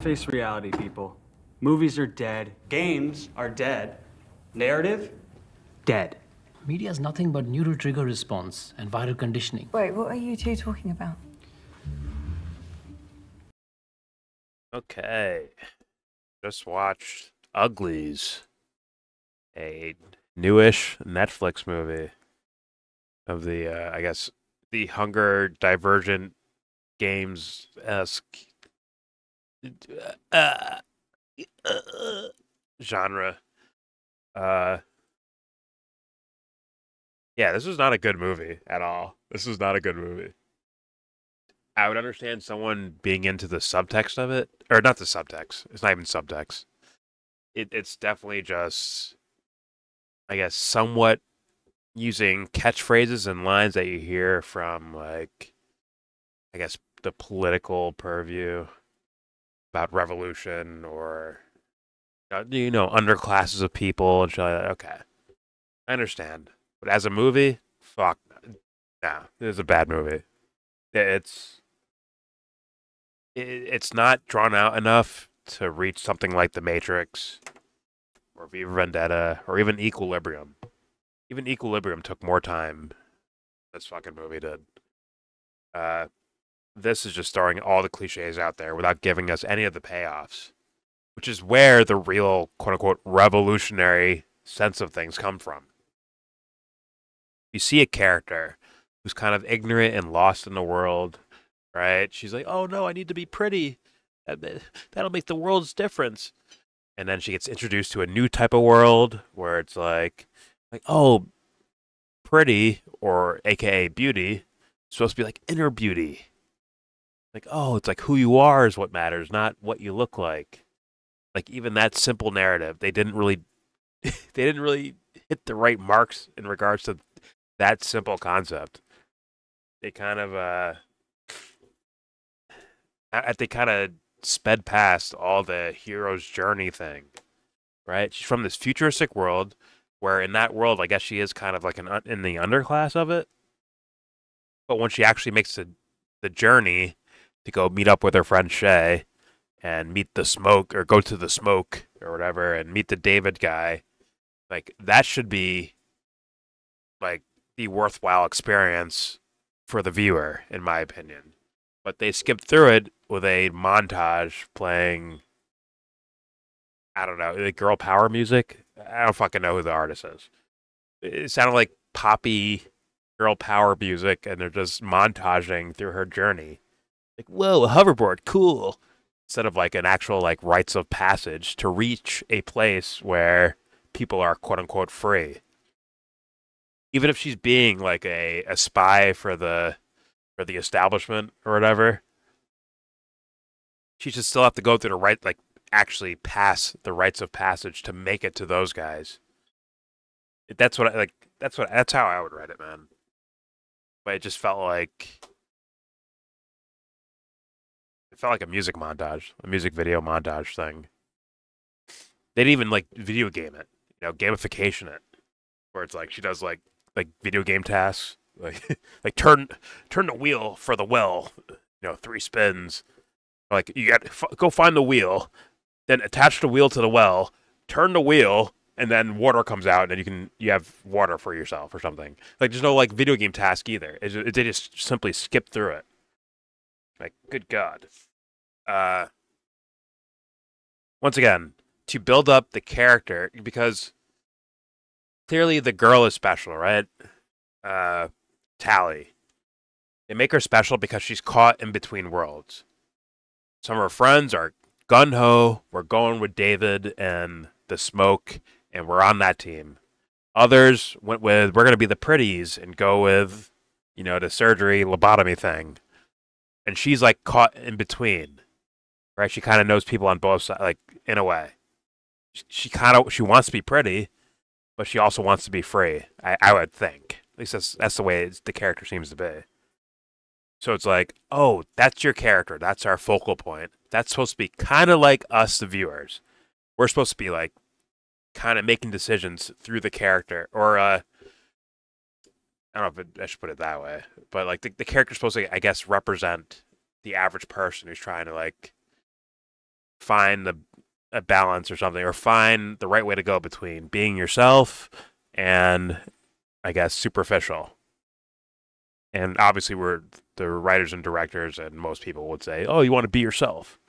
Face reality, people. Movies are dead. Games are dead. Narrative? Dead. Media is nothing but neural trigger response and viral conditioning. Wait, what are you two talking about? Okay. Just watched Uglies, a newish Netflix movie of the, I guess, the Hunger Divergent Games-esque uh, genre. Uh, yeah, this was not a good movie at all. This was not a good movie. I would understand someone being into the subtext of it, or not the subtext. It's not even subtext. It's definitely just, I guess, somewhat using catchphrases and lines that you hear from, like, I guess, the political purview about revolution or, underclasses of people and shit like that. Okay, I understand. But as a movie, fuck, nah, this is a bad movie. It's it's not drawn out enough to reach something like The Matrix or V for Vendetta or even Equilibrium. Even Equilibrium took more time than this fucking movie did. Uh, this is just throwing all the cliches out there without giving us any of the payoffs, which is where the real quote unquote revolutionary sense of things come from. You see a character who's kind of ignorant and lost in the world, right? She's like, "Oh no, I need to be pretty. That'll make the world's difference." And then she gets introduced to a new type of world where it's like, oh, pretty or AKA beauty is supposed to be like inner beauty. Like, oh, it's like who you are is what matters, not what you look like. Like even that simple narrative, they didn't really they didn't really hit the right marks in regards to that simple concept. They kind of they kind of sped past all the hero's journey thing, right? She's from this futuristic world where in that world, I guess she is kind of like in the underclass of it. But when she actually makes the journey to go meet up with her friend Shay and meet the smoke or go to the smoke or whatever and meet the David guy, like that should be like the worthwhile experience for the viewer, in my opinion. But they skipped through it with a montage playing, I don't know, like girl power music. I don't fucking know who the artist is. It sounded like poppy girl power music, and they're just montaging through her journey. Like, whoa, a hoverboard, cool. Instead of like an actual like rites of passage to reach a place where people are quote unquote free. Even if she's being like a spy for the establishment or whatever, she should still have to go through the right, like actually pass the rites of passage to make it to those guys. That's what I like. That's how I would write it, man. But it felt like a music montage, a music video montage thing. They didn't even like video game it, gamification it, where it's like she does like video game tasks, like like turn the wheel for the well, 3 spins. Like you got go find the wheel, then attach the wheel to the well, turn the wheel, and then water comes out, and then you have water for yourself or something. Like there's no like video game task either. They just simply skip through it. Like good God. Uh, Once again, to build up the character because clearly the girl is special, right? Tally. They make her special because she's caught in between worlds. Some of her friends are gun ho. We're going with David and the smoke, and we're on that team. Others went with we're going to be the pretties and go with, the surgery lobotomy thing. And she's like caught in between, right? She kind of knows people on both sides, like in a way. She wants to be pretty, but she also wants to be free. I would think. At least that's the way the character seems to be. So it's like, oh, that's your character. That's our focal point. That's supposed to be kind of like us, the viewers. We're supposed to be like kind of making decisions through the character, or I don't know if I should put it that way, but like the character's supposed to, I guess, represent the average person who's trying to like find a balance or something, or find the right way to go between being yourself and, I guess, superficial. And obviously, we're the writers and directors, and most people would say, "Oh, you want to be yourself?"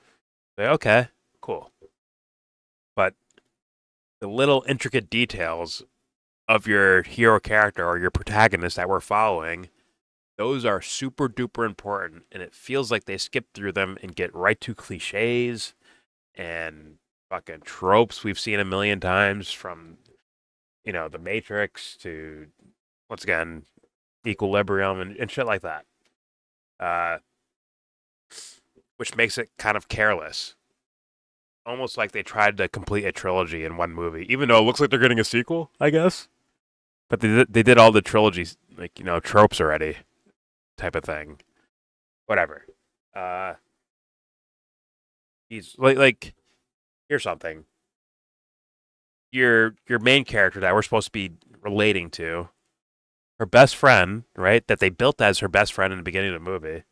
Say, "Okay, cool." But the little intricate details of your hero character or your protagonist that we're following, those are super duper important, and it feels like they skip through them and get right to cliches and fucking tropes we've seen a million times, from The Matrix to, once again, Equilibrium and shit like that. Uh, which makes it kind of careless. Almost like they tried to complete a trilogy in one movie, even though it looks like they're getting a sequel, I guess. But they did all the trilogies, tropes already, type of thing. Whatever. He's like here's something. Your main character that we're supposed to be relating to, her best friend, right, that they built as her best friend in the beginning of the movie,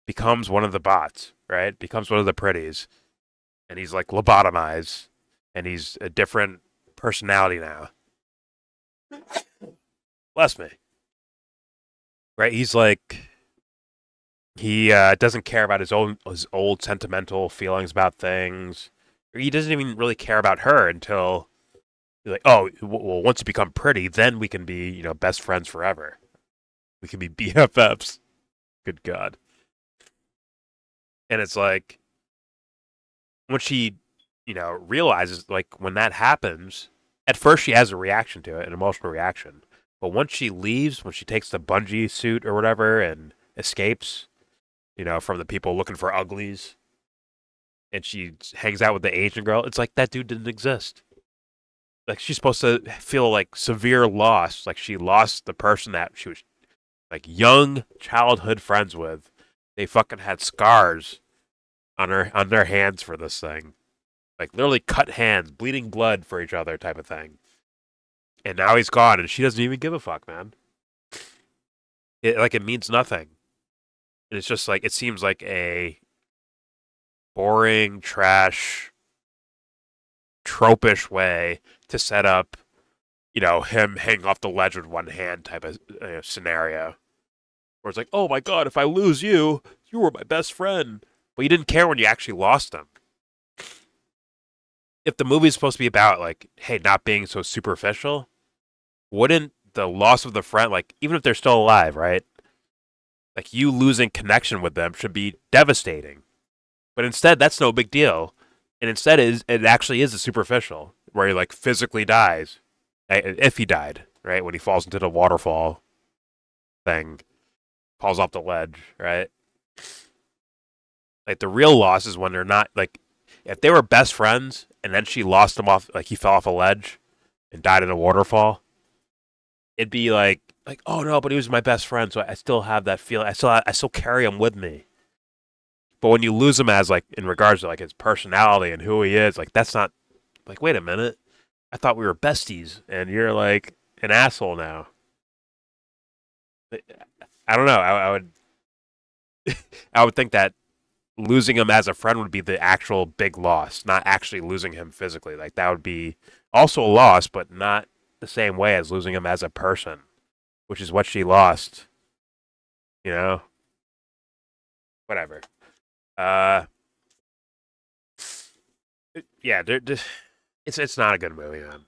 becomes one of the bots, right? Becomes one of the pretties. And he's like lobotomized, and he's a different personality now. Bless me. Right? He's like, he doesn't care about his old sentimental feelings about things. Or he doesn't even really care about her until you're like, oh, well, once you become pretty, then we can be, best friends forever. We can be BFFs. Good God. And it's like, when she, realizes, like, when that happens, at first she has a reaction to it, an emotional reaction. But once she leaves, when she takes the bungee suit or whatever and escapes, from the people looking for Uglies, and she hangs out with the Asian girl, it's like that dude didn't exist. Like, she's supposed to feel like severe loss, like she lost the person that she was like young childhood friends with. They fucking had scars on their hands for this thing. Like, literally cut hands, bleeding blood for each other type of thing. And now he's gone, and she doesn't even give a fuck, man. It means nothing. And it's just like, it seems like a boring, trash, tropish way to set up, him hanging off the ledge with one hand type of scenario. Where it's like, oh my God, if I lose you, you were my best friend. But you didn't care when you actually lost him. If the movie's supposed to be about, like, hey, not being so superficial, wouldn't the loss of the friend, like, even if they're still alive, right? Like, you losing connection with them should be devastating. But instead, that's no big deal. And instead, it actually is a superficial, where he, like, physically dies. If he died, right? When he falls into the waterfall thing. Falls off the ledge, right? Like, the real loss is when they're not, like, if they were best friends and then she lost him off, like, he fell off a ledge and died in a waterfall, it'd be like, oh no, but he was my best friend, so I still have that feeling. I still carry him with me. But when you lose him as, like, in regards to, like, his personality and who he is, like, that's not, like, wait a minute, I thought we were besties and you're like an asshole now. I don't know. I would I would think that losing him as a friend would be the actual big loss, not actually losing him physically. Like, that would be also a loss, but not the same way as losing him as a person, which is what she lost. Whatever. Yeah, it's not a good movie, man.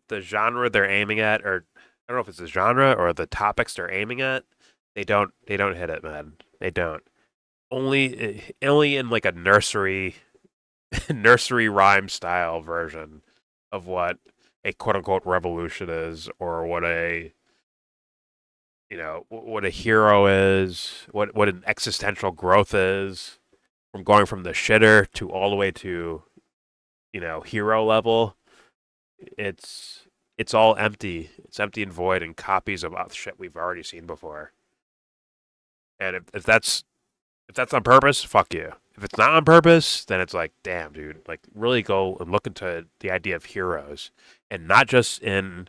The genre they're aiming at, or I don't know if it's the genre or the topics they're aiming at, they don't hit it, man. They don't. Only in, like, a nursery rhyme style version of what a quote unquote revolution is, or what a what a hero is, what an existential growth is, from going from the shitter to all the way to hero level. It's all empty. It's empty and void, and copies of shit we've already seen before. And if that's on purpose, fuck you. If it's not on purpose, then it's like, damn, dude, like, really go and look into the idea of heroes, and not just in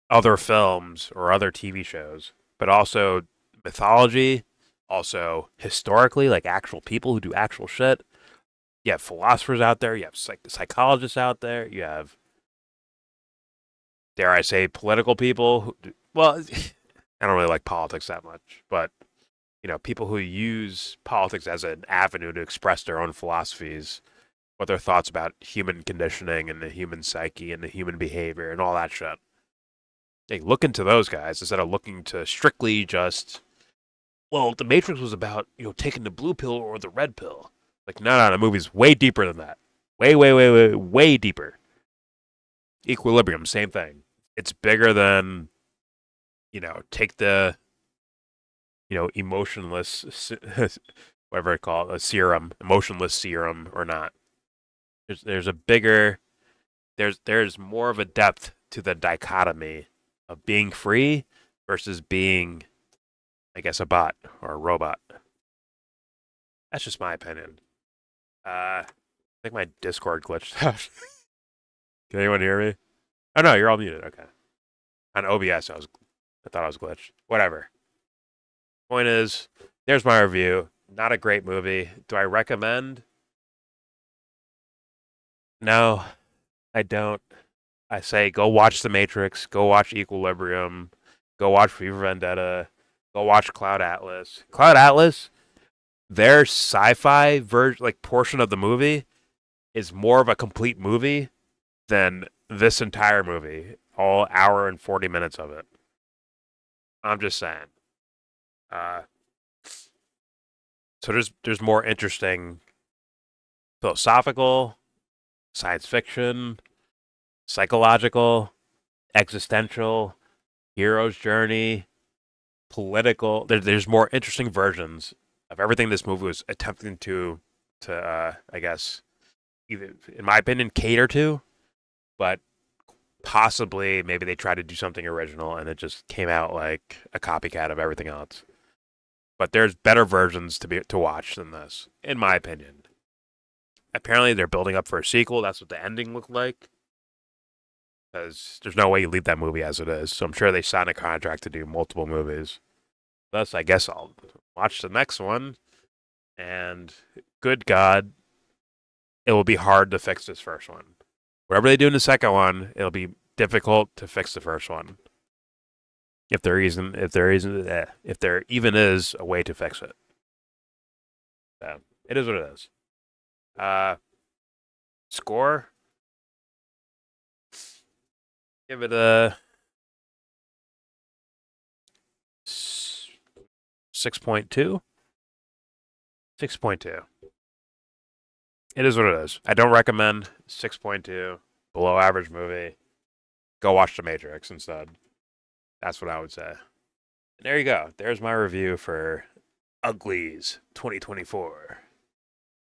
other films or other TV shows, but also mythology also historically, like actual people who do actual shit. You have philosophers out there. You have psychologists out there. You have, dare I say, political people. Well, I don't really like politics that much, but people who use politics as an avenue to express their own philosophies, what their thoughts about human conditioning and the human psyche and the human behavior and all that shit. They look into those guys instead of looking to strictly just, well, the Matrix was about, taking the blue pill or the red pill. Like, no, the movie's way deeper than that. Way, way, way, way, way deeper. Equilibrium, same thing. It's bigger than, take the, emotionless, whatever it called, a serum, emotionless serum or not. There's a bigger, there's more of a depth to the dichotomy of being free versus being, I guess, a bot or a robot. That's just my opinion. I think my Discord glitched out. Can anyone hear me? Oh no, you're all muted. Okay. On OBS, I thought I was glitched. Whatever. Point is, there's my review. Not a great movie. Do I recommend? No, I don't. I say go watch The Matrix, go watch Equilibrium, go watch V for Vendetta, go watch Cloud Atlas. Cloud Atlas, their sci-fi version, like portion of the movie, is more of a complete movie than this entire movie, all hour and 40 minutes of it. I'm just saying. So there's more interesting philosophical, science fiction, psychological, existential, hero's journey, political. There's more interesting versions of everything this movie was attempting to I guess, either, in my opinion, cater to, but possibly maybe they tried to do something original and it just came out like a copycat of everything else. But there's better versions to watch than this, in my opinion. Apparently, they're building up for a sequel. That's what the ending looked like. Because there's no way you leave that movie as it is. So I'm sure they signed a contract to do multiple movies. Thus, I guess I'll watch the next one. And good God, it will be hard to fix this first one. Whatever they do in the second one, it'll be difficult to fix the first one. If there even is a way to fix it. So, it is what it is. Score? Give it a 6.2. 6.2. It is what it is. I don't recommend 6.2. Below average movie. Go watch The Matrix instead. That's what I would say. And there you go. There's my review for Uglies 2024.